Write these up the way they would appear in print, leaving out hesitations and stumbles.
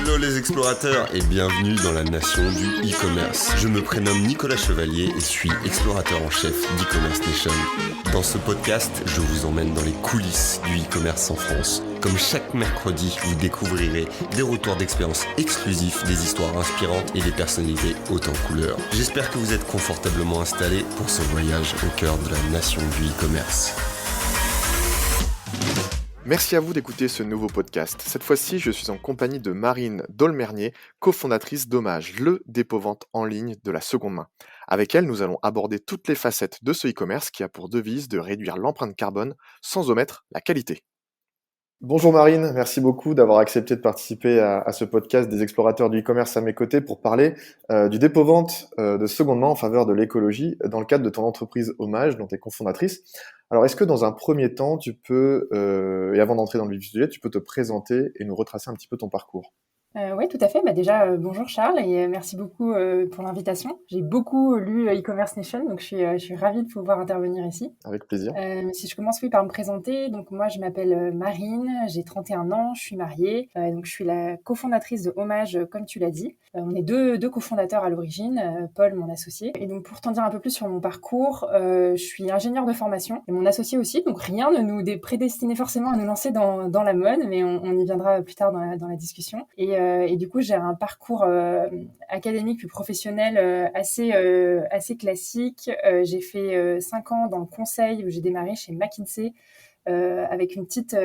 Hello les explorateurs et bienvenue dans la nation du e-commerce. Je me prénomme Nicolas Chevalier et suis explorateur en chef d'e-commerce nation. Dans ce podcast, je vous emmène dans les coulisses du e-commerce en France. Comme chaque mercredi, vous découvrirez des retours d'expériences exclusifs, des histoires inspirantes et des personnalités hautes en couleurs. J'espère que vous êtes confortablement installés pour ce voyage au cœur de la nation du e-commerce. Merci à vous d'écouter ce nouveau podcast. Cette fois-ci, je suis en compagnie de Marine Dolmernier, cofondatrice d'Hommage, le dépôt-vente en ligne de la seconde main. Avec elle, nous allons aborder toutes les facettes de ce e-commerce qui a pour devise de réduire l'empreinte carbone sans omettre la qualité. Bonjour Marine, merci beaucoup d'avoir accepté de participer à ce podcast des explorateurs du e-commerce à mes côtés pour parler du dépôt-vente de seconde main en faveur de l'écologie dans le cadre de ton entreprise Hommage, dont tu es cofondatrice. Alors, est-ce que dans un premier temps, tu peux, et avant d'entrer dans le vif du sujet, tu peux te présenter et nous retracer un petit peu ton parcours? Oui, tout à fait. Déjà, bonjour Charles et merci beaucoup pour l'invitation. J'ai beaucoup lu e-commerce nation, donc je suis ravie de pouvoir intervenir ici. Avec plaisir. Si je commence par me présenter, donc moi je m'appelle Marine, j'ai 31 ans, je suis mariée, donc je suis la cofondatrice de Hommage, comme tu l'as dit. On est deux cofondateurs à l'origine, Paul, mon associé. Et donc pour t'en dire un peu plus sur mon parcours, je suis ingénieure de formation et mon associé aussi, donc rien ne nous prédestinait forcément à nous lancer dans la mode, mais on y viendra plus tard dans la discussion. Et du coup, j'ai un parcours académique puis professionnel assez classique. J'ai fait 5 ans dans le conseil où j'ai démarré chez McKinsey. Avec une petite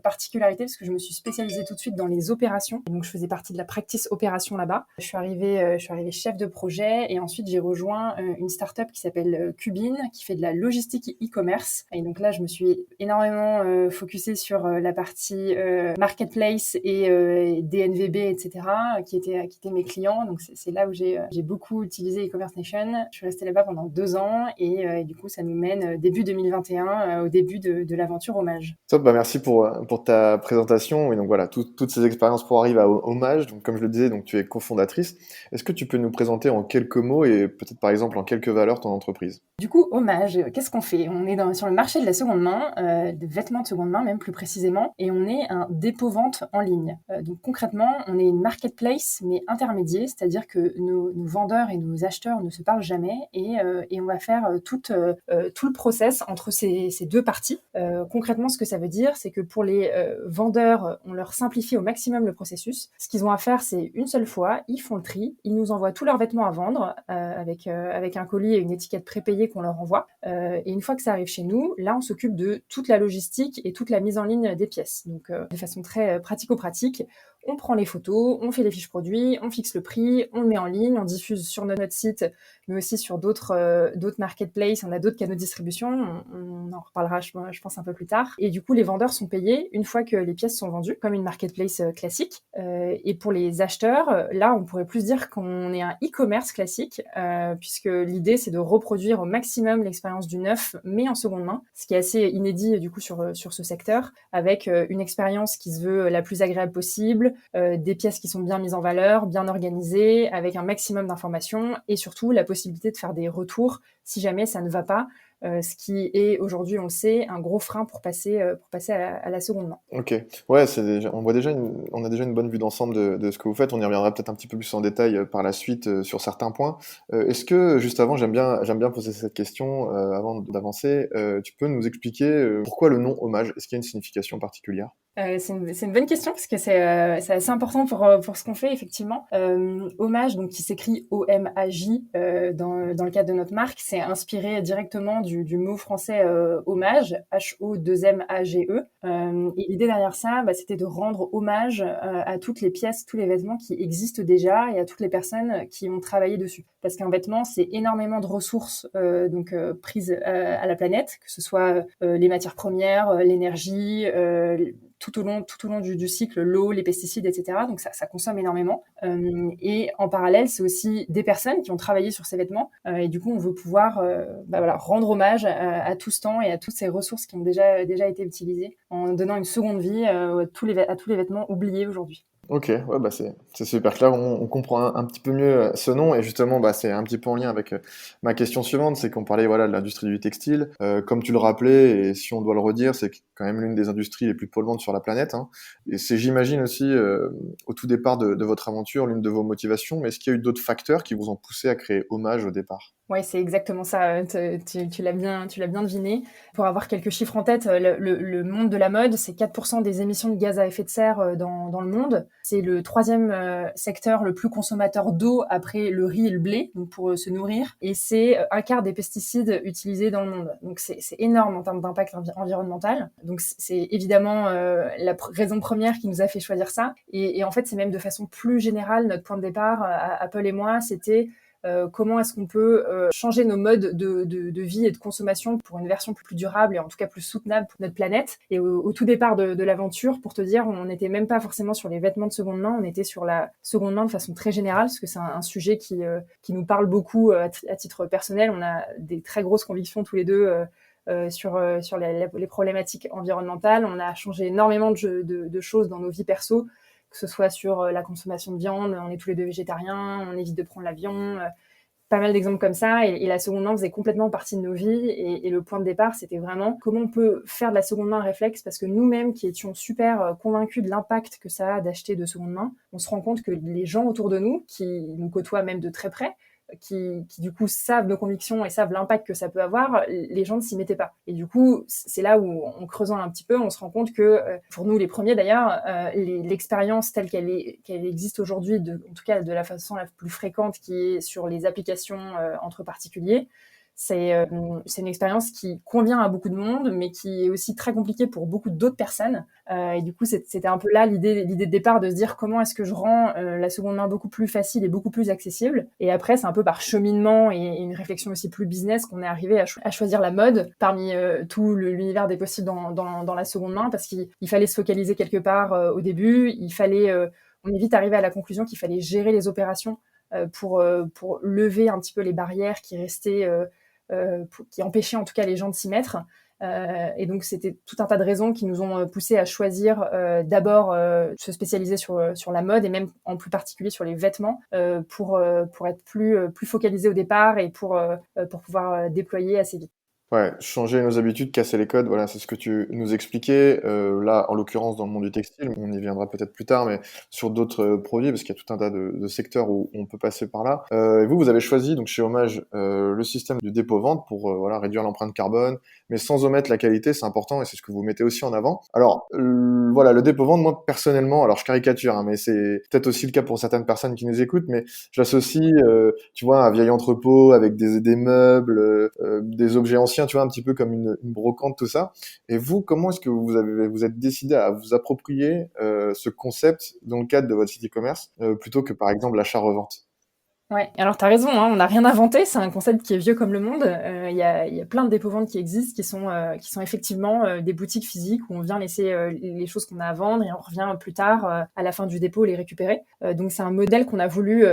particularité parce que je me suis spécialisée tout de suite dans les opérations. Et donc, je faisais partie de la practice opération là-bas. Je suis arrivée chef de projet et ensuite j'ai rejoint une start-up qui s'appelle Cubine qui fait de la logistique e-commerce. Et donc là, je me suis énormément focusée sur la partie marketplace et DNVB, etc. qui étaient mes clients. Donc, c'est là où j'ai beaucoup utilisé e-commerce nation. Je suis restée là-bas pendant 2 ans et du coup, ça nous mène début 2021 au début de l'aventure Hommage. Top, merci pour ta présentation. Et donc voilà, toutes ces expériences pour arriver à Hommage. Donc comme je le disais, donc tu es cofondatrice. Est-ce que tu peux nous présenter en quelques mots et peut-être par exemple en quelques valeurs ton entreprise? Du coup, Hommage, qu'est-ce qu'on fait? On est sur le marché de la seconde main, de vêtements de seconde main même plus précisément, et on est un dépôt-vente en ligne. Donc concrètement, on est une marketplace mais intermédiaire, c'est-à-dire que nos vendeurs et nos acheteurs ne se parlent jamais et on va faire tout le process entre ces deux parties. Concrètement, ce que ça veut dire, c'est que pour les vendeurs, on leur simplifie au maximum le processus. Ce qu'ils ont à faire, c'est une seule fois, ils font le tri, ils nous envoient tous leurs vêtements à vendre avec un colis et une étiquette prépayée qu'on leur envoie. Et une fois que ça arrive chez nous, là, on s'occupe de toute la logistique et toute la mise en ligne des pièces. Donc, de façon très pratico-pratique, on prend les photos, on fait les fiches produits, on fixe le prix, on le met en ligne, on diffuse sur notre site, mais aussi sur d'autres marketplaces, on a d'autres canaux de distribution, on en reparlera je pense un peu plus tard. Et du coup, les vendeurs sont payés une fois que les pièces sont vendues, comme une marketplace classique. Et pour les acheteurs, là, on pourrait plus dire qu'on est un e-commerce classique, puisque l'idée, c'est de reproduire au maximum l'expérience du neuf, mais en seconde main, ce qui est assez inédit du coup sur ce secteur, avec une expérience qui se veut la plus agréable possible, des pièces qui sont bien mises en valeur, bien organisées, avec un maximum d'informations et surtout la possibilité de faire des retours si jamais ça ne va pas, ce qui est aujourd'hui, on le sait, un gros frein pour passer à la seconde main. Ok, ouais, on a déjà une bonne vue d'ensemble de ce que vous faites. On y reviendra peut-être un petit peu plus en détail par la suite sur certains points. Est-ce que juste avant, j'aime bien poser cette question avant d'avancer. Tu peux nous expliquer pourquoi le nom Hommage? Est-ce qu'il y a une signification particulière? C'est une bonne question parce que c'est assez important pour ce qu'on fait effectivement. Hommage, donc qui s'écrit O-M-A-J dans le cadre de notre marque, c'est inspiré directement du mot français hommage, H-O-2-M-A-G-E. Et l'idée derrière ça, c'était de rendre hommage à toutes les pièces, tous les vêtements qui existent déjà et à toutes les personnes qui ont travaillé dessus. Parce qu'un vêtement, c'est énormément de ressources prises à la planète, que ce soit les matières premières, l'énergie, tout au long du cycle, l'eau, les pesticides, etc. Donc ça consomme énormément. Et en parallèle, c'est aussi des personnes qui ont travaillé sur ces vêtements. Et du coup, on veut pouvoir rendre hommage à tout ce temps et à toutes ces ressources qui ont déjà été utilisées en donnant une seconde vie à tous les vêtements oubliés aujourd'hui. Ok, ouais, bah c'est super clair. On comprend un petit peu mieux ce nom et justement, bah, c'est un petit peu en lien avec ma question suivante, c'est qu'on parlait voilà de l'industrie du textile. Comme tu le rappelais, et si on doit le redire, c'est quand même l'une des industries les plus polluantes sur la planète, hein. Et c'est, j'imagine aussi, au tout départ de votre aventure, l'une de vos motivations. Mais est-ce qu'il y a eu d'autres facteurs qui vous ont poussé à créer Hommage au départ? Ouais, c'est exactement ça. Tu l'as bien deviné. Pour avoir quelques chiffres en tête, le monde de la mode, c'est 4% des émissions de gaz à effet de serre dans le monde. C'est le troisième secteur le plus consommateur d'eau après le riz et le blé, donc pour se nourrir. Et c'est un quart des pesticides utilisés dans le monde. Donc c'est énorme en termes d'impact environnemental. Donc c'est évidemment raison première qui nous a fait choisir ça. Et en fait, c'est même de façon plus générale, notre point de départ, Apple et moi, c'était comment est-ce qu'on peut changer nos modes de vie et de consommation pour une version plus durable et en tout cas plus soutenable pour notre planète. Et au tout départ de l'aventure, pour te dire, on n'était même pas forcément sur les vêtements de seconde main, on était sur la seconde main de façon très générale, parce que c'est un sujet qui nous parle beaucoup à titre personnel. On a des très grosses convictions tous les deux sur les problématiques environnementales. On a changé énormément de choses dans nos vies perso, que ce soit sur la consommation de viande, on est tous les deux végétariens, on évite de prendre l'avion, pas mal d'exemples comme ça, et la seconde main faisait complètement partie de nos vies, et le point de départ, c'était vraiment comment on peut faire de la seconde main un réflexe, parce que nous-mêmes, qui étions super convaincus de l'impact que ça a d'acheter de seconde main, on se rend compte que les gens autour de nous, qui nous côtoient même de très près, qui du coup savent nos convictions et savent l'impact que ça peut avoir, les gens ne s'y mettaient pas. Et du coup, c'est là où, en creusant un petit peu, on se rend compte que, pour nous les premiers d'ailleurs, l'expérience telle qu'elle existe aujourd'hui, en tout cas de la façon la plus fréquente, qui est sur les applications entre particuliers, c'est une expérience qui convient à beaucoup de monde, mais qui est aussi très compliquée pour beaucoup d'autres personnes. Et du coup, c'était un peu là l'idée de départ, de se dire comment est-ce que je rends la seconde main beaucoup plus facile et beaucoup plus accessible. Et après, c'est un peu par cheminement et une réflexion aussi plus business qu'on est arrivé à choisir la mode parmi tout l'univers des possibles dans la seconde main, parce qu'il fallait se focaliser quelque part au début. On est vite arrivé à la conclusion qu'il fallait gérer les opérations pour lever un petit peu les barrières qui restaient qui empêchait en tout cas les gens de s'y mettre. Et donc c'était tout un tas de raisons qui nous ont poussé à choisir d'abord se spécialiser sur la mode, et même en plus particulier sur les vêtements, pour être plus focalisé au départ et pour pouvoir déployer assez vite. Ouais, changer nos habitudes, casser les codes, voilà, c'est ce que tu nous expliquais. Là, en l'occurrence, dans le monde du textile, on y viendra peut-être plus tard, mais sur d'autres produits, parce qu'il y a tout un tas de secteurs où on peut passer par là. Et vous avez choisi, donc chez Hommage, le système du dépôt-vente pour voilà, réduire l'empreinte carbone, mais sans omettre la qualité, c'est important, et c'est ce que vous mettez aussi en avant. Alors, voilà, le dépôt-vente, moi, personnellement, alors je caricature, hein, mais c'est peut-être aussi le cas pour certaines personnes qui nous écoutent, mais je l'associe, tu vois, à un vieil entrepôt avec des meubles, des objets anciens, tu vois, un petit peu comme une brocante, tout ça. Et vous, comment est-ce que vous êtes décidé à vous approprier ce concept dans le cadre de votre site e-commerce, plutôt que par exemple l'achat-revente? Ouais, alors t'as raison, hein, on n'a rien inventé, c'est un concept qui est vieux comme le monde. Il y a plein de dépôts-ventes qui existent, qui sont effectivement des boutiques physiques où on vient laisser les choses qu'on a à vendre et on revient plus tard à la fin du dépôt les récupérer. Donc c'est un modèle qu'on a voulu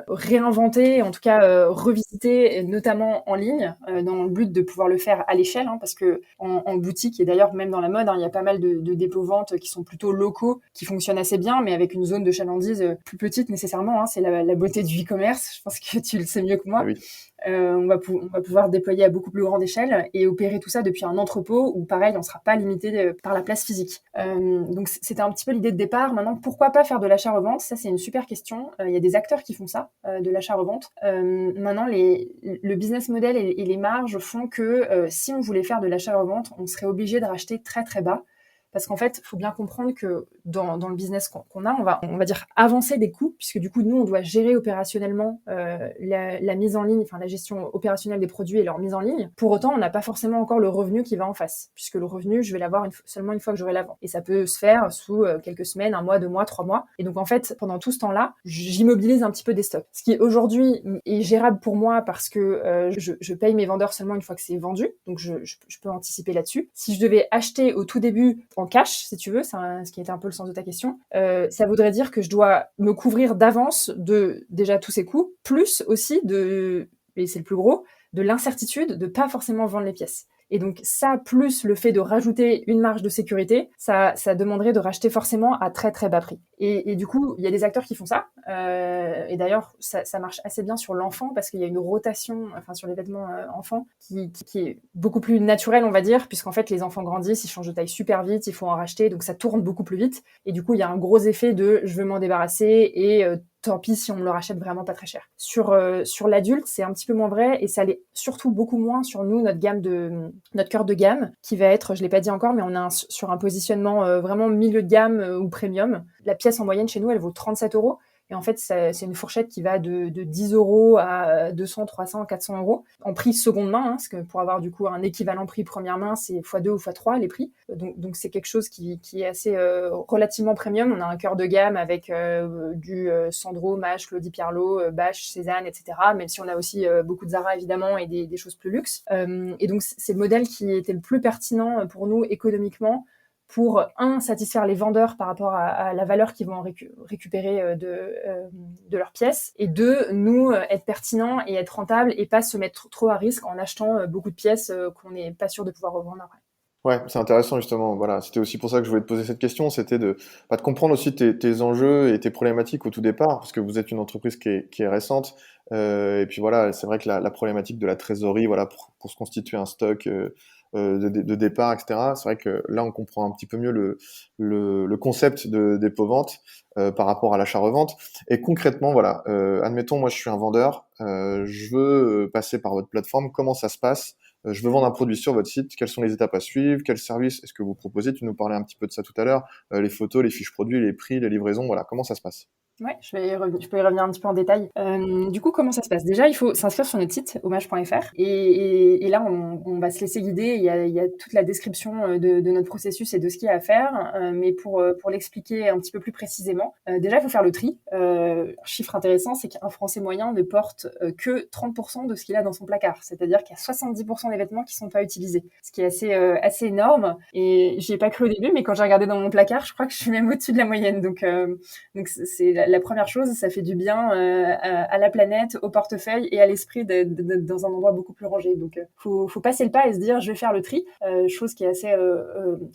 réinventer, en tout cas revisiter, notamment en ligne, dans le but de pouvoir le faire à l'échelle, hein, parce que en boutique, et d'ailleurs même dans la mode, hein, il y a pas mal de dépôts-ventes qui sont plutôt locaux, qui fonctionnent assez bien, mais avec une zone de chalandise plus petite nécessairement, hein, c'est la beauté du e-commerce. Je pense que tu le sais mieux que moi. Ah oui. On va pouvoir déployer à beaucoup plus grande échelle et opérer tout ça depuis un entrepôt où, pareil, on ne sera pas limité par la place physique. Donc, c'était un petit peu l'idée de départ. Maintenant, pourquoi pas faire de l'achat-revente? Ça, c'est une super question. Il y a des acteurs qui font ça, de l'achat-revente. Maintenant, le business model et les marges font que si on voulait faire de l'achat-revente, on serait obligé de racheter très, très bas. Parce qu'en fait, il faut bien comprendre que dans le business qu'on a, on va dire avancer des coûts, puisque du coup, nous, on doit gérer opérationnellement la mise en ligne, enfin la gestion opérationnelle des produits et leur mise en ligne. Pour autant, on n'a pas forcément encore le revenu qui va en face, puisque le revenu, je vais l'avoir seulement une fois que j'aurai la vente. Et ça peut se faire sous quelques semaines, 1 mois, 2 mois, 3 mois. Et donc, en fait, pendant tout ce temps-là, j'immobilise un petit peu des stocks. Ce qui, aujourd'hui, est gérable pour moi parce que je paye mes vendeurs seulement une fois que c'est vendu. Donc, je peux anticiper là-dessus. Si je devais acheter au tout début en cash, si tu veux, ce qui était un peu le sens de ta question, ça voudrait dire que je dois me couvrir d'avance de déjà tous ces coûts, plus aussi et c'est le plus gros, de l'incertitude de pas forcément vendre les pièces. Et donc ça, plus le fait de rajouter une marge de sécurité, ça demanderait de racheter forcément à très très bas prix. Et du coup, il y a des acteurs qui font ça. Et d'ailleurs, ça marche assez bien sur l'enfant parce qu'il y a une rotation, enfin sur les vêtements enfants, qui est beaucoup plus naturelle, on va dire, puisqu'en fait les enfants grandissent, ils changent de taille super vite, il faut en racheter, donc ça tourne beaucoup plus vite. Et du coup, il y a un gros effet de je veux m'en débarrasser et tant pis si on me le rachète vraiment pas très cher. Sur l'adulte, c'est un petit peu moins vrai et ça l'est surtout beaucoup moins sur nous, notre cœur de gamme, qui va être, je l'ai pas dit encore, mais on a sur un positionnement vraiment milieu de gamme ou premium. La pièce en moyenne chez nous, elle vaut 37 euros. Et en fait, c'est une fourchette qui va de 10 euros à 200, 300, 400 euros en prix seconde main, parce que pour avoir du coup un équivalent prix première main, c'est x2 ou x3 les prix. Donc c'est quelque chose qui est assez relativement premium. On a un cœur de gamme avec du Sandro, Maje, Claudie Pierlot, Bache, Cézanne, etc. Même si on a aussi beaucoup de Zara évidemment et des choses plus luxe. Et donc c'est le modèle qui était le plus pertinent pour nous économiquement, pour satisfaire les vendeurs par rapport à la valeur qu'ils vont récupérer de leurs pièces, et deux, nous être pertinents et être rentables et pas se mettre trop à risque en achetant beaucoup de pièces qu'on n'est pas sûr de pouvoir revendre après. Ouais, c'est intéressant justement. Voilà, c'était aussi pour ça que je voulais te poser cette question, c'était de comprendre aussi tes enjeux et tes problématiques au tout départ, parce que vous êtes une entreprise qui est récente. Et puis voilà, c'est vrai que la problématique de la trésorerie, voilà, pour se constituer un stock de départ, etc. C'est vrai que là, on comprend un petit peu mieux le concept de dépôt-vente par rapport à l'achat-revente. Et concrètement, voilà, admettons, moi, je suis un vendeur, je veux passer par votre plateforme. Comment ça se passe? Je veux vendre un produit sur votre site. Quelles sont les étapes à suivre? Quels services est-ce que vous proposez? Tu nous parlais un petit peu de ça tout à l'heure. Les photos, les fiches produits, les prix, les livraisons. Voilà, comment ça se passe? Ouais, je peux y revenir un petit peu en détail. Du coup, comment ça se passe? Déjà, il faut s'inscrire sur notre site, hommage.fr, et là, on va se laisser guider. Il y a toute la description de notre processus et de ce qu'il y a à faire. Mais pour l'expliquer un petit peu plus précisément, déjà, il faut faire le tri. Chiffre intéressant, c'est qu'un Français moyen ne porte que 30% de ce qu'il a dans son placard. C'est-à-dire qu'il y a 70% des vêtements qui sont pas utilisés, ce qui est assez énorme. Et j'y ai pas cru au début, mais quand j'ai regardé dans mon placard, je crois que je suis même au-dessus de la moyenne. Donc c'est la première chose, ça fait du bien à la planète, au portefeuille et à l'esprit d'être dans un endroit beaucoup plus rangé. Donc, faut passer le pas et se dire, je vais faire le tri. Chose qui est assez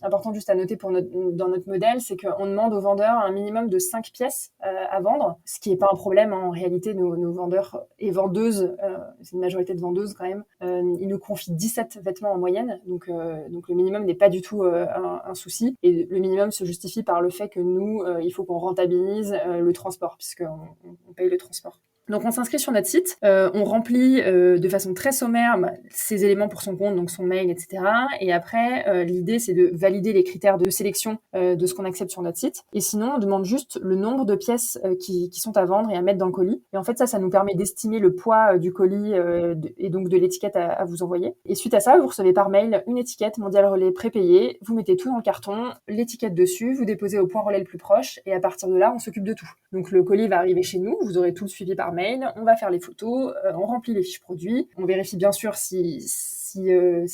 importante juste à noter dans notre modèle, c'est qu'on demande aux vendeurs un minimum de 5 pièces à vendre, ce qui n'est pas un problème. En réalité, nos vendeurs et vendeuses, c'est une majorité de vendeuses quand même, ils nous confient 17 vêtements en moyenne. Donc le minimum n'est pas du tout un souci. Et le minimum se justifie par le fait que nous, il faut qu'on rentabilise le transport, puisqu'on paye le transport. Donc on s'inscrit sur notre site, on remplit de façon très sommaire ses éléments pour son compte, donc son mail, etc. Et après, l'idée c'est de valider les critères de sélection de ce qu'on accepte sur notre site. Et sinon, on demande juste le nombre de pièces qui sont à vendre et à mettre dans le colis. Et en fait, ça nous permet d'estimer le poids du colis et donc de l'étiquette à vous envoyer. Et suite à ça, vous recevez par mail une étiquette Mondial Relais prépayée. Vous mettez tout dans le carton, l'étiquette dessus, vous déposez au point relais le plus proche, et à partir de là, on s'occupe de tout. Donc le colis va arriver chez nous, vous aurez tout le suivi par mail, on va faire les photos, on remplit les fiches produits, on vérifie bien sûr si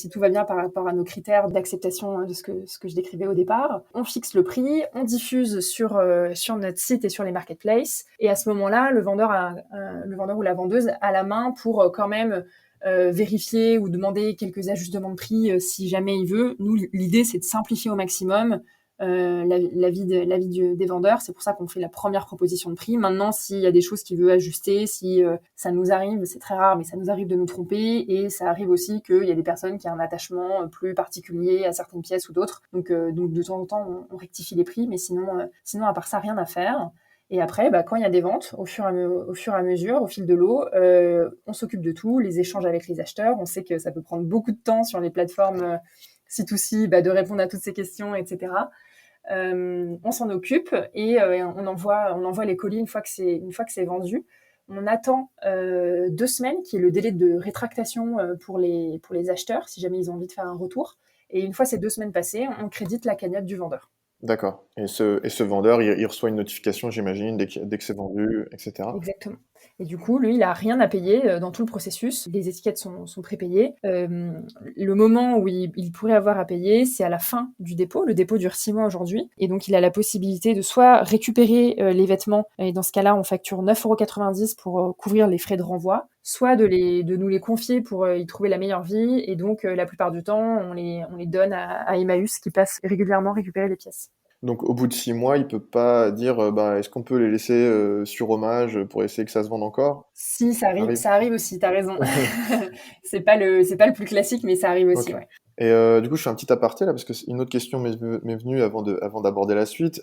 tout va bien par rapport à nos critères d'acceptation de ce que je décrivais au départ. On fixe le prix, on diffuse sur notre site et sur les marketplaces, et à ce moment-là, le vendeur ou la vendeuse a la main pour quand même vérifier ou demander quelques ajustements de prix si jamais il veut. Nous, l'idée, c'est de simplifier au maximum la vie des vendeurs. C'est pour ça qu'on fait la première proposition de prix. Maintenant, s'il y a des choses qu'il veut ajuster, si ça nous arrive, c'est très rare, mais ça nous arrive de nous tromper, et ça arrive aussi qu'il y a des personnes qui ont un attachement plus particulier à certaines pièces ou d'autres. Donc de temps en temps, on rectifie les prix, mais sinon, à part ça, rien à faire. Et après, quand il y a des ventes, au fur et à mesure, au fil de l'eau, on s'occupe de tout, les échanges avec les acheteurs. On sait que ça peut prendre beaucoup de temps sur les plateformes C2C, de répondre à toutes ces questions, etc. On s'en occupe et on envoie les colis une fois que c'est vendu. On attend 2 semaines, qui est le délai de rétractation pour les acheteurs, si jamais ils ont envie de faire un retour. Et une fois ces 2 semaines passées, on crédite la cagnotte du vendeur. D'accord. Et ce vendeur, il reçoit une notification, j'imagine, dès que c'est vendu, etc. Exactement. Et du coup, lui, il a rien à payer dans tout le processus. Les étiquettes sont prépayées. Le moment où il pourrait avoir à payer, c'est à la fin du dépôt. Le dépôt dure 6 mois aujourd'hui. Et donc, il a la possibilité de soit récupérer les vêtements, et dans ce cas-là, on facture 9,90 € pour couvrir les frais de renvoi, soit de nous les confier pour y trouver la meilleure vie. Et donc, la plupart du temps, on les donne à Emmaüs qui passe régulièrement récupérer les pièces. Donc au bout de 6 mois, il peut pas dire bah, est-ce qu'on peut les laisser sur Hommage pour essayer que ça se vende encore? Si, Arrive. ça arrive aussi, t'as raison. C'est pas le plus classique, mais ça arrive aussi, Ok. ouais. Et du coup, je fais un petit aparté là parce que une autre question m'est venue avant d'aborder la suite.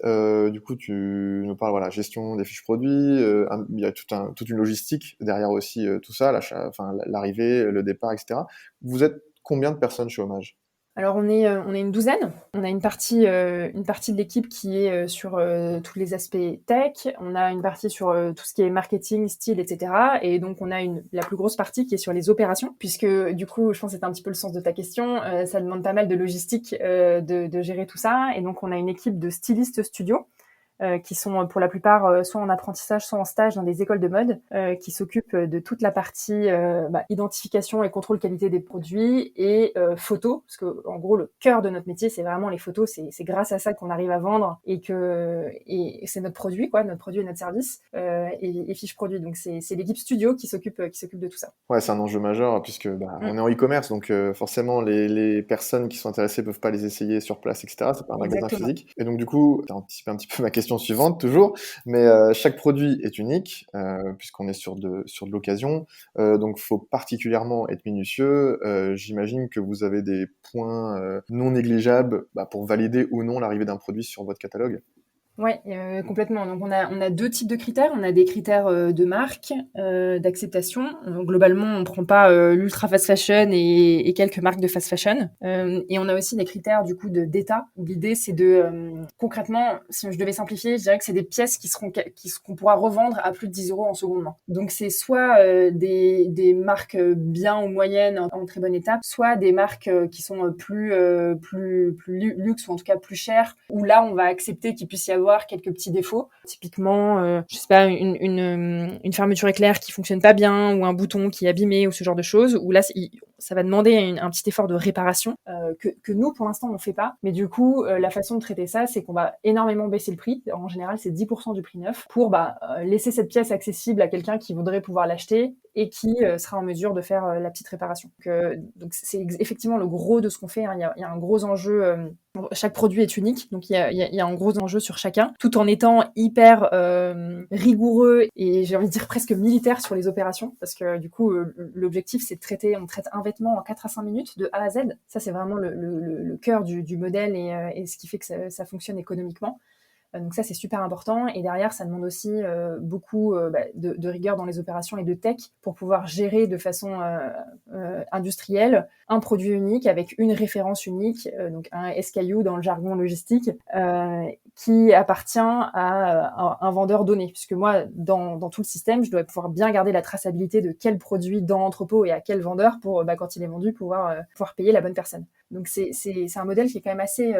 Du coup, tu nous parles voilà gestion des fiches produits. Il y a toute une logistique derrière aussi tout ça, l'achat, enfin l'arrivée, le départ, etc. Vous êtes combien de personnes chez Hommage? Alors on est une douzaine. On a une partie de l'équipe qui est sur tous les aspects tech. On a une partie sur tout ce qui est marketing, style, etc. Et donc on a la plus grosse partie qui est sur les opérations, puisque du coup, je pense que c'est un petit peu le sens de ta question. Ça demande pas mal de logistique de gérer tout ça. Et donc on a une équipe de stylistes studio qui sont pour la plupart soit en apprentissage, soit en stage dans des écoles de mode, qui s'occupent de toute la partie identification et contrôle qualité des produits et photos, parce que en gros le cœur de notre métier c'est vraiment les photos, c'est grâce à ça qu'on arrive à vendre et c'est notre produit quoi, notre produit et notre service et fiches produits. Donc c'est l'équipe studio qui s'occupe de tout ça. Ouais, c'est un enjeu majeur puisque on est en e-commerce, donc forcément les personnes qui sont intéressées peuvent pas les essayer sur place, etc. C'est pas un magasin Exactement. physique. Et donc du coup, tu as anticipé un petit peu ma question suivante toujours, mais chaque produit est unique puisqu'on est sur de l'occasion, donc faut particulièrement être minutieux. J'imagine que vous avez des points non négligeables pour valider ou non l'arrivée d'un produit sur votre catalogue. Ouais, complètement. Donc on a 2 types de critères. On a des critères de marque, d'acceptation. Globalement, on prend pas l'ultra fast fashion et quelques marques de fast fashion. Et on a aussi des critères du coup d'état. L'idée c'est concrètement, si je devais simplifier, je dirais que c'est des pièces qu'on pourra revendre à plus de 10 € en seconde main. Donc c'est soit des marques bien ou moyennes en très bon état, soit des marques qui sont plus luxe ou en tout cas plus chères, où là on va accepter qu'il puisse y avoir quelques petits défauts. Typiquement, je sais pas, une fermeture éclair qui fonctionne pas bien ou un bouton qui est abîmé ou ce genre de choses, où là, ça va demander un petit effort de réparation que nous, pour l'instant, on fait pas. Mais du coup, la façon de traiter ça, c'est qu'on va énormément baisser le prix. En général, c'est 10% du prix neuf pour laisser cette pièce accessible à quelqu'un qui voudrait pouvoir l'acheter et qui sera en mesure de faire la petite réparation. Donc c'est effectivement le gros de ce qu'on fait. Hein. Il y a un gros enjeu. Chaque produit est unique, donc il y a un gros enjeu sur chacun, tout en étant hyper rigoureux et j'ai envie de dire presque militaire sur les opérations, parce que du coup l'objectif c'est on traite un vêtement en 4 à 5 minutes de A à Z. Ça c'est vraiment le cœur du modèle et ce qui fait que ça fonctionne économiquement. Donc ça, c'est super important. Et derrière, ça demande aussi beaucoup de rigueur dans les opérations et de tech pour pouvoir gérer de façon industrielle un produit unique avec une référence unique, donc un SKU dans le jargon logistique, qui appartient à un vendeur donné. Puisque moi, dans tout le système, je dois pouvoir bien garder la traçabilité de quel produit dans l'entrepôt et à quel vendeur pour, quand il est vendu, pouvoir payer la bonne personne. Donc c'est un modèle qui est quand même assez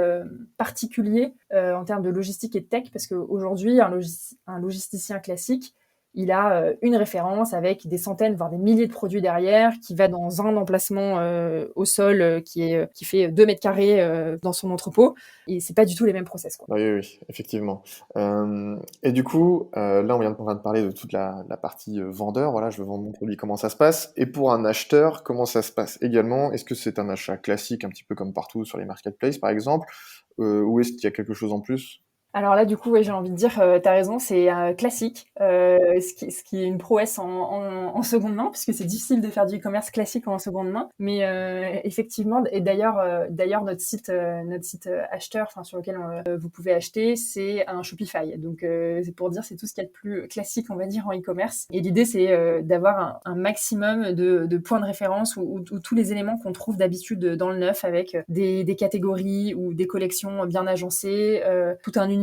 particulier en termes de logistique et de tech, parce qu'aujourd'hui, un logisticien classique, il a une référence avec des centaines, voire des milliers de produits derrière, qui va dans un emplacement au sol qui fait 2 mètres carrés dans son entrepôt. Et c'est pas du tout les mêmes process, quoi. Oui, oui, effectivement. Et du coup, là, on vient de parler de toute la partie vendeur. Voilà, je veux vendre mon produit, comment ça se passe? Et pour un acheteur, comment ça se passe également? Est-ce que c'est un achat classique, un petit peu comme partout sur les marketplaces, par exemple? Ou est-ce qu'il y a quelque chose en plus? Alors là, du coup, ouais, j'ai envie de dire, t'as raison, c'est classique, ce qui est une prouesse en seconde main, puisque c'est difficile de faire du e-commerce classique en seconde main. Mais effectivement, et d'ailleurs notre site acheteur, enfin sur lequel vous pouvez acheter, c'est un Shopify. Donc c'est pour dire, c'est tout ce qu'il y a de plus classique, on va dire, en e-commerce. Et l'idée, c'est d'avoir un maximum de points de référence où tous les éléments qu'on trouve d'habitude dans le neuf, avec des catégories ou des collections bien agencées, tout un univers,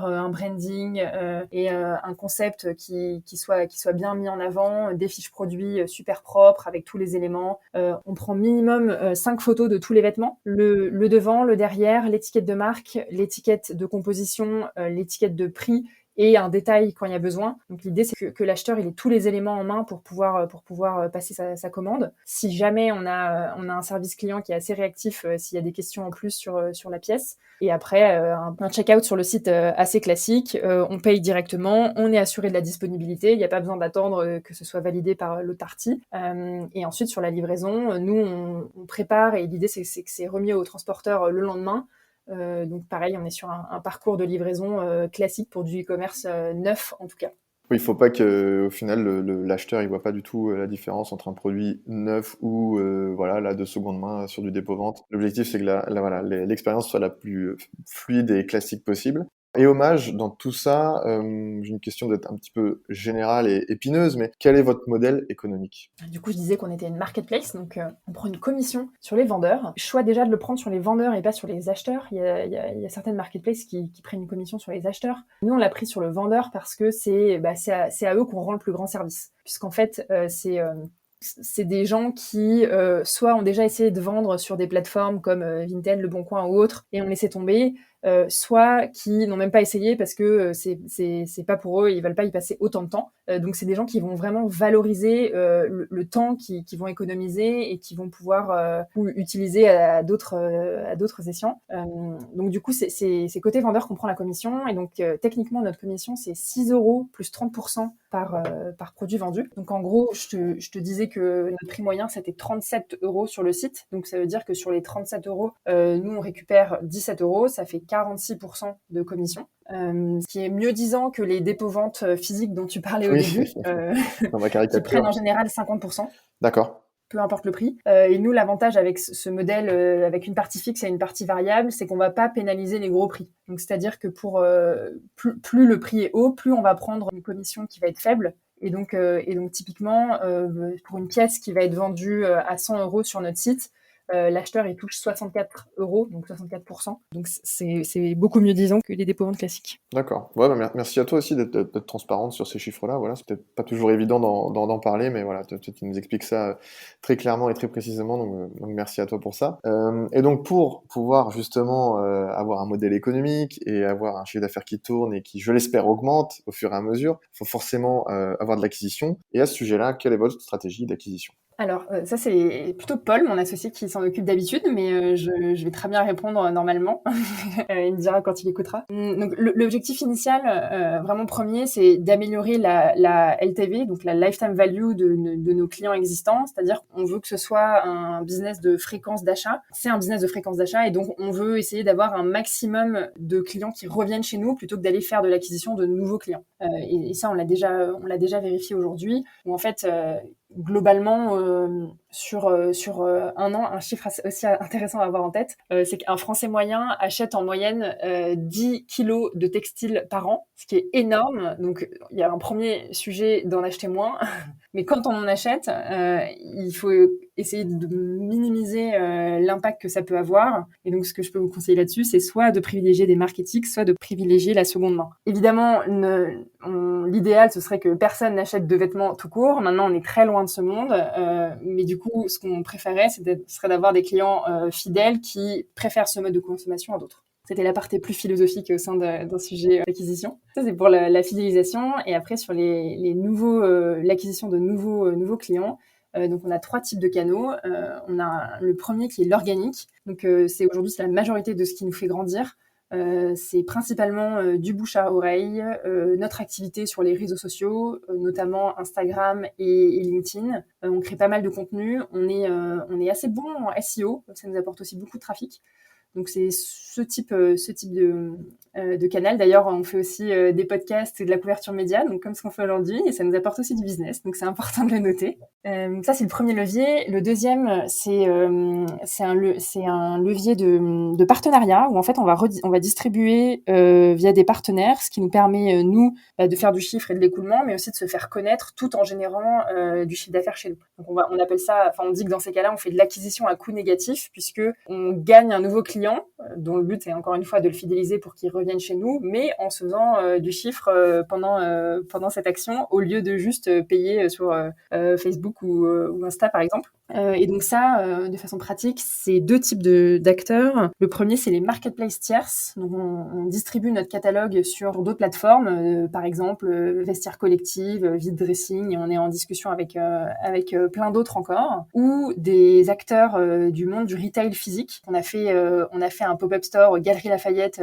un branding et un concept qui soit bien mis en avant, des fiches produits super propres avec tous les éléments. On prend minimum 5 photos de tous les vêtements, le devant, le derrière, l'étiquette de marque, l'étiquette de composition, l'étiquette de prix et un détail quand il y a besoin. Donc l'idée, c'est que l'acheteur il ait tous les éléments en main pour pouvoir passer sa commande. Si jamais on a un service client qui est assez réactif, s'il y a des questions en plus sur la pièce. Et après, un check-out sur le site assez classique, on paye directement, on est assuré de la disponibilité, il n'y a pas besoin d'attendre que ce soit validé par l'autre partie. Et ensuite, sur la livraison, nous, on prépare, et l'idée, c'est que c'est remis au transporteur le lendemain. Donc pareil, on est sur un parcours de livraison classique pour du e-commerce neuf, en tout cas. Oui, il faut pas qu'au final, l'acheteur, il voit pas du tout la différence entre un produit neuf ou voilà, là, de seconde main sur du dépôt-vente. L'objectif, c'est que voilà, l'expérience soit la plus fluide et classique possible. Et Hommage, dans tout ça, j'ai une question d'être un petit peu générale et épineuse, mais quel est votre modèle économique? Du coup, je disais qu'on était une marketplace, donc on prend une commission sur les vendeurs. Choix déjà de le prendre sur les vendeurs et pas sur les acheteurs. Il y a certaines marketplaces qui prennent une commission sur les acheteurs. Nous, on l'a pris sur le vendeur parce que c'est à eux qu'on rend le plus grand service. Puisqu'en fait, c'est des gens qui soit ont déjà essayé de vendre sur des plateformes comme Vinted, Le Bon Coin ou autres et ont laissé tomber, soit qui n'ont même pas essayé parce que c'est pas pour eux, ils veulent pas y passer autant de temps. Donc c'est des gens qui vont vraiment valoriser le temps qu'ils vont économiser et qui vont pouvoir utiliser à d'autres escients. Donc du coup c'est côté vendeur qu'on prend la commission, et donc techniquement notre commission c'est 6 € plus 30% par produit vendu. Donc en gros je te disais que notre prix moyen c'était 37 € sur le site, donc ça veut dire que sur les 37 €, nous on récupère 17 €, ça fait 46% de commission. Ce qui est mieux disant que les dépôts-ventes physiques dont tu parlais au début, Dans ma qui caricature. prennent en général 50%. D'accord. Peu importe le prix. Et nous, l'avantage avec ce modèle, avec une partie fixe et une partie variable, c'est qu'on va pas pénaliser les gros prix. Donc, c'est-à-dire que plus le prix est haut, plus on va prendre une commission qui va être faible. Et donc typiquement, pour une pièce qui va être vendue à 100 € sur notre site, l'acheteur il touche 64 €, donc 64%. Donc c'est beaucoup mieux disant que les dépôts-ventes classiques. D'accord. Ouais, merci à toi aussi d'être transparente sur ces chiffres-là. Voilà, c'est peut-être pas toujours évident d'en parler, mais voilà, tu nous expliques ça très clairement et très précisément, donc merci à toi pour ça. Et donc pour pouvoir justement avoir un modèle économique et avoir un chiffre d'affaires qui tourne et qui, je l'espère, augmente au fur et à mesure, il faut forcément avoir de l'acquisition. Et à ce sujet-là, quelle est votre stratégie d'acquisition? Alors, ça, c'est plutôt Paul, mon associé, qui s'en occupe d'habitude, mais je vais très bien répondre normalement. Il me dira quand il écoutera. Donc, l'objectif initial, vraiment premier, c'est d'améliorer la LTV, donc la lifetime value de nos clients existants. C'est-à-dire qu'on veut que ce soit un business de fréquence d'achat. C'est un business de fréquence d'achat, et donc on veut essayer d'avoir un maximum de clients qui reviennent chez nous plutôt que d'aller faire de l'acquisition de nouveaux clients. Et ça, on l'a déjà vérifié aujourd'hui, où en fait, globalement, sur un an, un chiffre aussi intéressant à avoir en tête, c'est qu'un Français moyen achète en moyenne 10 kilos de textiles par an, ce qui est énorme. Donc, il y a un premier sujet d'en acheter moins. Mais quand on en achète, il faut essayer de minimiser l'impact que ça peut avoir. Et donc, ce que je peux vous conseiller là-dessus, c'est soit de privilégier des marques éthiques, soit de privilégier la seconde main. Évidemment, l'idéal, ce serait que personne n'achète de vêtements tout court. Maintenant, on est très loin de ce monde. Mais du coup, ce qu'on préférait, serait d'avoir des clients fidèles qui préfèrent ce mode de consommation à d'autres. C'était la partie plus philosophique au sein d'un sujet d'acquisition. Ça, c'est pour la fidélisation. Et après, sur l'acquisition de nouveaux clients, donc on a 3 types de canaux. On a le premier qui est l'organique. Donc aujourd'hui, c'est la majorité de ce qui nous fait grandir. C'est principalement du bouche à oreille, notre activité sur les réseaux sociaux, notamment Instagram et LinkedIn. On crée pas mal de contenu. On est assez bon en SEO. Ça nous apporte aussi beaucoup de trafic. Donc c'est ce type de canal. D'ailleurs, on fait aussi des podcasts et de la couverture média, donc comme ce qu'on fait aujourd'hui, et ça nous apporte aussi du business, donc c'est important de le noter. Ça, c'est le premier levier. Le deuxième, c'est un levier de partenariat, où en fait on va distribuer via des partenaires, ce qui nous permet nous de faire du chiffre et de l'écoulement, mais aussi de se faire connaître tout en générant du chiffre d'affaires chez nous. Donc on appelle ça, on dit que dans ces cas-là, on fait de l'acquisition à coût négatif, puisque on gagne un nouveau client, dont le but est encore une fois de le fidéliser pour qu'il revienne chez nous, mais en se faisant du chiffre pendant cette action, au lieu de juste payer sur Facebook ou Insta par exemple. Et donc ça, de façon pratique, c'est 2 types d'acteurs. Le premier, c'est les marketplaces tierces. Donc on distribue notre catalogue sur d'autres plateformes, par exemple Vestiaire Collective, Vide Dressing, et on est en discussion avec plein d'autres encore. Ou des acteurs du monde du retail physique. On a fait un pop-up store Galerie Lafayette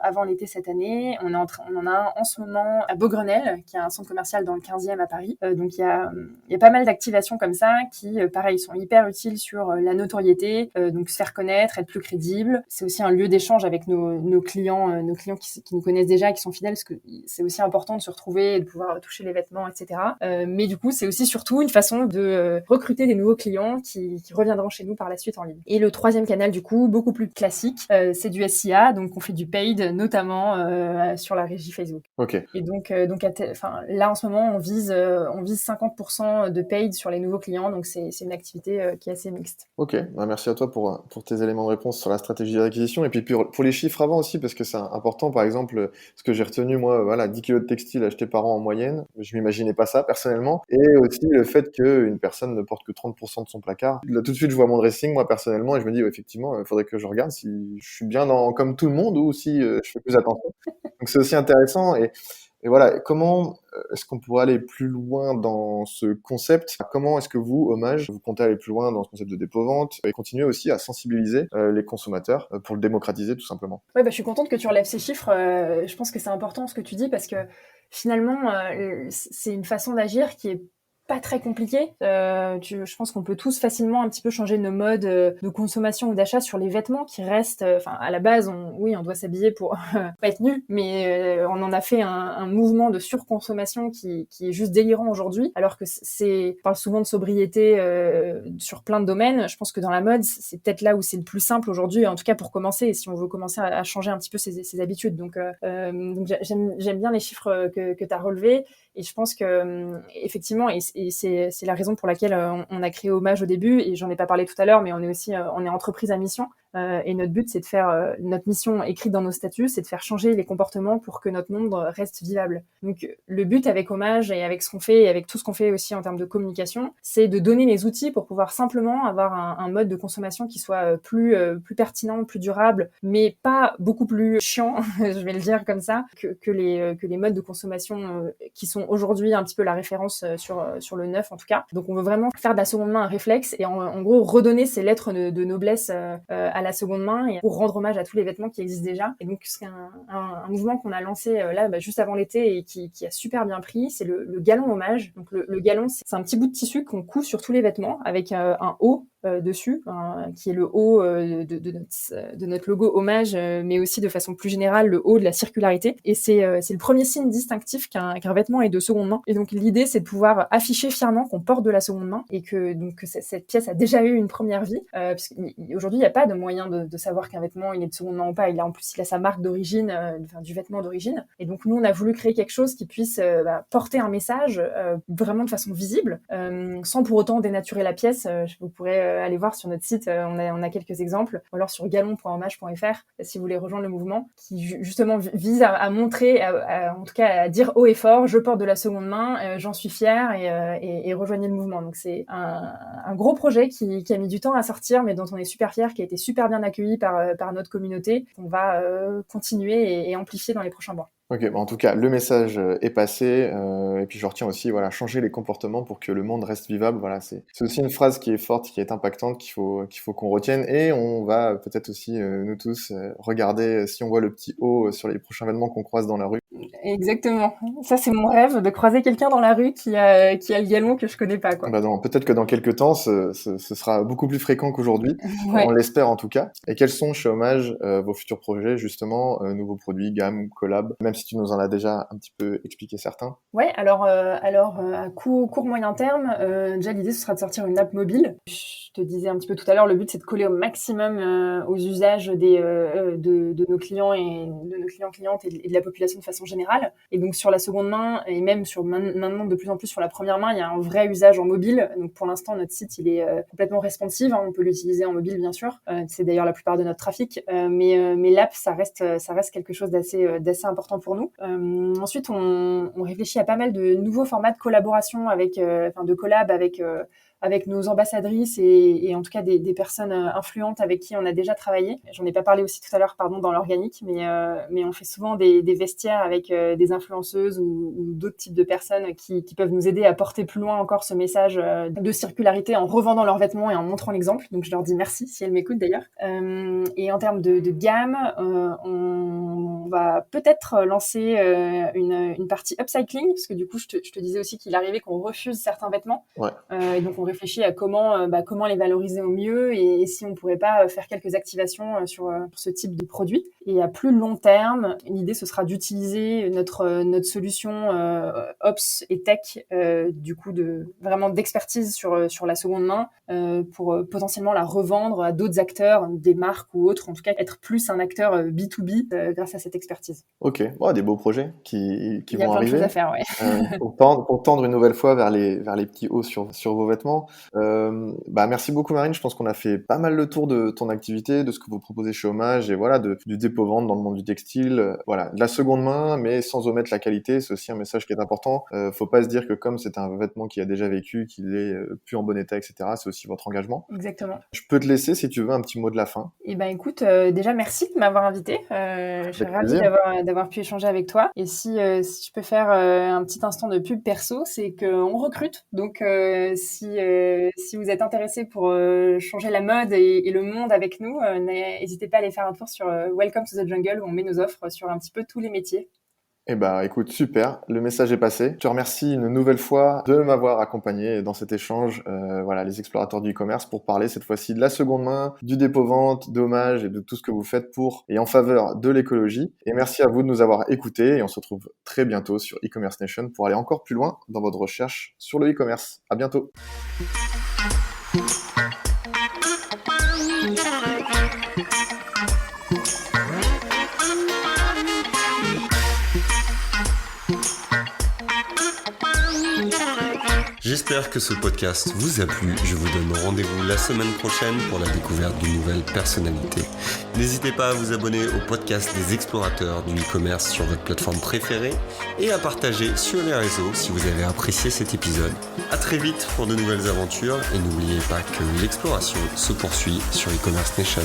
avant l'été cette année. On en a un en ce moment à Beaugrenelle, qui est un centre commercial dans le 15e à Paris. Donc il y a pas mal d'activations comme ça qui, pareil, sont hyper utiles sur la notoriété, donc se faire connaître, être plus crédible. C'est aussi un lieu d'échange avec nos clients qui nous connaissent déjà, qui sont fidèles, parce que c'est aussi important de se retrouver et de pouvoir toucher les vêtements, etc. Mais du coup, c'est aussi surtout une façon de recruter des nouveaux clients qui reviendront chez nous par la suite en ligne. Et le troisième canal, du coup, beaucoup plus classique, c'est du SIA, donc on fait du paid, notamment sur la régie Facebook. Ok. Et donc là en ce moment, on vise 50% de paid sur les nouveaux clients, donc c'est une activité qui est assez mixte. Ok, bah merci à toi pour tes éléments de réponse sur la stratégie d'acquisition. Et puis pour les chiffres avant aussi, parce que c'est important, par exemple, ce que j'ai retenu, moi, voilà, 10 kilos de textile achetés par an en moyenne. Je m'imaginais pas ça, personnellement. Et aussi le fait qu'une personne ne porte que 30% de son placard. Là, tout de suite, je vois mon dressing, moi, personnellement, et je me dis, effectivement, il faudrait que je regarde si je suis bien comme tout le monde ou si je fais plus attention. Donc c'est aussi intéressant. Et voilà, comment est-ce qu'on pourrait aller plus loin dans ce concept? Comment est-ce que vous, Hommage, vous comptez aller plus loin dans ce concept de dépôt-vente et continuer aussi à sensibiliser les consommateurs pour le démocratiser tout simplement? Ouais, je suis contente que tu relèves ces chiffres. Je pense que c'est important ce que tu dis, parce que finalement, c'est une façon d'agir qui est pas très compliqué. Je pense qu'on peut tous facilement un petit peu changer nos modes de consommation ou d'achat sur les vêtements qui restent. À la base, on doit s'habiller pour pas être nu, mais on en a fait un mouvement de surconsommation qui est juste délirant aujourd'hui. Alors que on parle souvent de sobriété sur plein de domaines. Je pense que dans la mode, c'est peut-être là où c'est le plus simple aujourd'hui, en tout cas pour commencer, si on veut commencer à changer un petit peu ses habitudes. Donc j'aime bien les chiffres que tu as relevés. Et je pense que effectivement, et c'est la raison pour laquelle on a créé Hommage au début, et j'en ai pas parlé tout à l'heure, mais on est entreprise à mission. Et notre but, c'est de faire notre mission écrite dans nos statuts, c'est de faire changer les comportements pour que notre monde reste vivable. Donc le but avec Hommage et avec ce qu'on fait et avec tout ce qu'on fait aussi en termes de communication, c'est de donner les outils pour pouvoir simplement avoir un mode de consommation qui soit plus pertinent, plus durable, mais pas beaucoup plus chiant, je vais le dire comme ça, que les modes de consommation qui sont aujourd'hui un petit peu la référence sur le neuf en tout cas. Donc on veut vraiment faire de la seconde main un réflexe et en gros redonner ces lettres de noblesse à la seconde main, et pour rendre hommage à tous les vêtements qui existent déjà. Et donc c'est un mouvement qu'on a lancé là juste avant l'été et qui a super bien pris, c'est le galon hommage. Donc le galon, c'est un petit bout de tissu qu'on coud sur tous les vêtements avec un haut dessus, qui est le haut de notre logo Hommage, mais aussi de façon plus générale le haut de la circularité. Et c'est le premier signe distinctif qu'un vêtement est de seconde main. Et donc l'idée, c'est de pouvoir afficher fièrement qu'on porte de la seconde main et que cette pièce a déjà eu une première vie, parce qu'aujourd'hui il n'y a pas de moyen de savoir qu'un vêtement il est de seconde main ou pas. Il a sa marque d'origine, du vêtement d'origine. Et donc nous, on a voulu créer quelque chose qui puisse porter un message vraiment de façon visible, sans pour autant dénaturer la pièce. Vous pourrez aller voir sur notre site, on a quelques exemples, ou alors sur galon.hommage.fr si vous voulez rejoindre le mouvement, qui justement vise à montrer, en tout cas à dire haut et fort, je porte de la seconde main, j'en suis fière, et rejoignez le mouvement. Donc c'est un gros projet qui a mis du temps à sortir, mais dont on est super fiers, qui a été super bien accueilli par notre communauté. On va continuer et amplifier dans les prochains mois. Ok, en tout cas, le message est passé, et puis je retiens aussi, voilà, changer les comportements pour que le monde reste vivable. Voilà, c'est aussi une phrase qui est forte, qui est impactante, qu'il faut qu'on retienne, et on va peut-être aussi, nous tous, regarder si on voit le petit O sur les prochains événements qu'on croise dans la rue. Exactement. Ça, c'est mon rêve, de croiser quelqu'un dans la rue qui a le galon que je connais pas, quoi. Peut-être que dans quelques temps, ce sera beaucoup plus fréquent qu'aujourd'hui. Ouais. On l'espère en tout cas. Et quels sont chez Hommage vos futurs projets, justement, nouveaux produits, gamme, collab, même si tu nous en as déjà un petit peu expliqué certains? Ouais, alors à court moyen terme, déjà l'idée ce sera de sortir une app mobile. Je te disais un petit peu tout à l'heure, le but c'est de coller au maximum aux usages de nos clients et de nos clientes et de la population de façon générale. Et donc sur la seconde main et même maintenant de plus en plus sur la première main, il y a un vrai usage en mobile. Donc pour l'instant notre site il est complètement responsive, hein, on peut l'utiliser en mobile bien sûr. C'est d'ailleurs la plupart de notre trafic, mais l'app ça reste quelque chose d'assez important pour nous. Ensuite on réfléchit à pas mal de nouveaux formats de collaboration de collab avec avec nos ambassadrices et en tout cas des personnes influentes avec qui on a déjà travaillé. J'en ai pas parlé aussi tout à l'heure, dans l'organique, mais on fait souvent des vestiaires avec des influenceuses ou d'autres types de personnes qui peuvent nous aider à porter plus loin encore ce message de circularité en revendant leurs vêtements et en montrant l'exemple. Donc je leur dis merci si elles m'écoutent d'ailleurs. Et en termes de gamme, on va peut-être lancer une partie upcycling, parce que du coup je te disais aussi qu'il arrivait qu'on refuse certains vêtements. Ouais. Et donc on réfléchit à comment les valoriser au mieux et si on pourrait pas faire quelques activations sur ce type de produit. Et à plus long terme, l'idée ce sera d'utiliser notre solution Ops et Tech, du coup vraiment d'expertise sur la seconde main, pour potentiellement la revendre à d'autres acteurs, des marques ou autres, en tout cas être plus un acteur B2B grâce à cette expertise. Ok, des beaux projets qui Il y a vont plein de arriver. choses à faire, ouais. Pour tendre une nouvelle fois vers les petits hauts sur vos vêtements. Merci beaucoup Marine, je pense qu'on a fait pas mal le tour de ton activité, de ce que vous proposez chez Hommage et voilà, du dépôt-vente dans le monde du textile, voilà, de la seconde main, mais sans omettre la qualité, c'est aussi un message qui est important. Faut pas se dire que comme c'est un vêtement qui a déjà vécu, qu'il est plus en bon état, etc., c'est aussi votre engagement. Exactement. Je peux te laisser si tu veux un petit mot de la fin. Et écoute, déjà merci de m'avoir invité. Je suis ravie d'avoir pu échanger avec toi. Et si je peux faire un petit instant de pub perso, c'est qu'on recrute. Donc si vous êtes intéressé pour changer la mode et le monde avec nous, n'hésitez pas à aller faire un tour sur Welcome to the Jungle, où on met nos offres sur un petit peu tous les métiers. Écoute, super, le message est passé. Je te remercie une nouvelle fois de m'avoir accompagné dans cet échange, les explorateurs du e-commerce, pour parler cette fois-ci de la seconde main, du dépôt-vente, d'Hommage et de tout ce que vous faites pour et en faveur de l'écologie. Et merci à vous de nous avoir écoutés et on se retrouve très bientôt sur e-commerce nation pour aller encore plus loin dans votre recherche sur le e-commerce. À bientôt. J'espère que ce podcast vous a plu. Je vous donne rendez-vous la semaine prochaine pour la découverte d'une nouvelle personnalité. N'hésitez pas à vous abonner au podcast des explorateurs du e-commerce sur votre plateforme préférée et à partager sur les réseaux si vous avez apprécié cet épisode. À très vite pour de nouvelles aventures et n'oubliez pas que l'exploration se poursuit sur e-commerce nation.